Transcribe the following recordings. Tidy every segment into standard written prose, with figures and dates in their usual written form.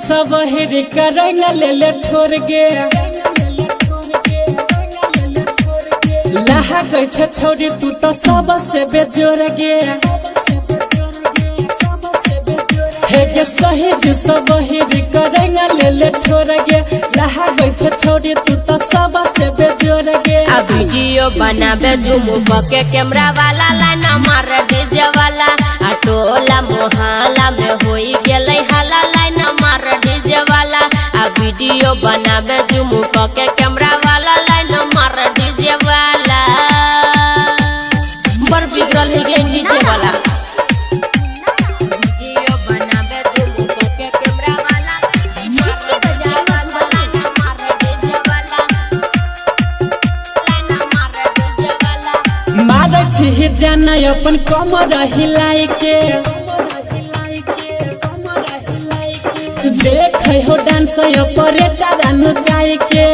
सब हेरे करंग ले ले ठोर गे लहा गई छे छोड़ी तू तो सब से बेजोर गे हे गे सही जी सब हेरे करंग ले ले ठोर गे लहा गई छे छोड़ी तू तो सब से बेजोर गे आ वीडियो बनाबे झूम के कैमरा वाला लाइन मार डीजे वाला आ टोला मोहल्ला में होई गेलै हाला लाइन मार डीजे वाला आ वीडियो बनाबे झूम के कैमरा वाला लाइन मार डीजे वाला बर बिगड़ल है गे डीजे वाला वीडियो बनाबे झूम के कैमरा वाला मार डीजे वाला लाइन मार डीजे वाला लाइन मार डीजे वाला मार छी जाना अपन कमर हिलाई के देख हो डांस ऑपरेटर अनुगाई के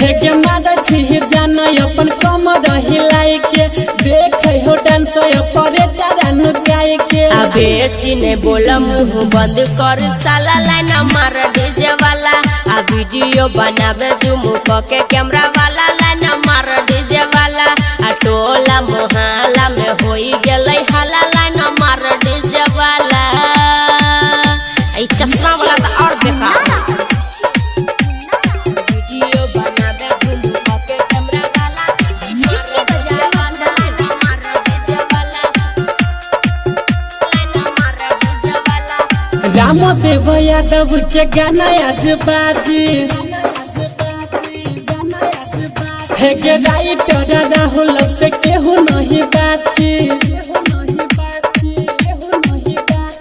हे गे मार छी जाना अपन कमर हिलाई के देख हो डांस ऑपरेटर अनुगाई के अबे सीने बोला मुंह बंद कर साला लाइन मार डीजे वाला आ वीडियो बनाबे झूम के कैमरा वाला लाइन मार डीजे वाला आ टोला मोहल्ला में होई गेलै हाला लाइन मार डीजे वाला ई चश्मा वाला तो और बेकार वीडियो बनाबे झूम के कैमरा वाला मार डीजे वाला लाइन मार डीजे वाला लाइन मार डीजे वाला राम देव यादव के गाना आज बाजी हे गे राइटर राहुल से केहू नहीं बाची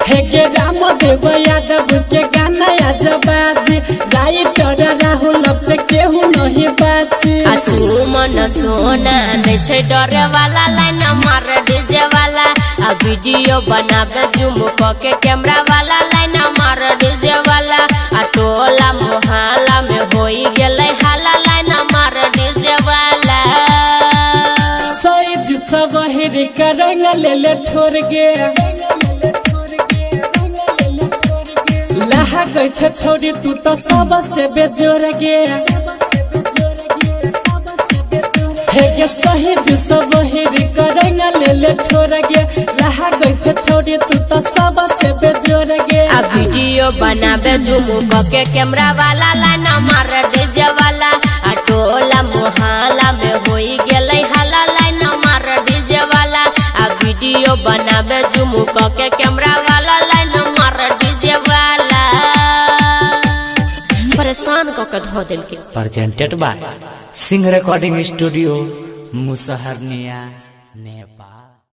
हे गे राम देव यादव के गाना आज बाजी राइटर राहुल से केहू नहीं बाची आ सुमन सोना नहीं छै डरे वाला लाइन मार डीजे वाला आ वीडियो बनाबे झूम के कैमरा वाला लाइन मार डीजे वाला आ टोला मोहल्ला में होई गेलै हाला लाइन मार डीजे वाला सईज सब हेरे करंग ले ले ठोर गे लहा गई छे छोड़ी तू तो सब से बेजोर गे हे गे सही जी सब हेरे करंग ले ले ठोर गे लहा गई छे छोड़ी तू तो सब से बेजोर गे आ वीडियो बनाबे झूम के कैमरा वाला लाइन मार डीजे वाला आ टोला मोहल्ला में होई गेलै हाला लाइन मार डीजे वाला आ वीडियो बनाबे झूम के कैमरा वाला लाइन मार डीजे वाला परेशान के धो देल के presented by Singh Recording Studio, Musahar Nia, Nepal.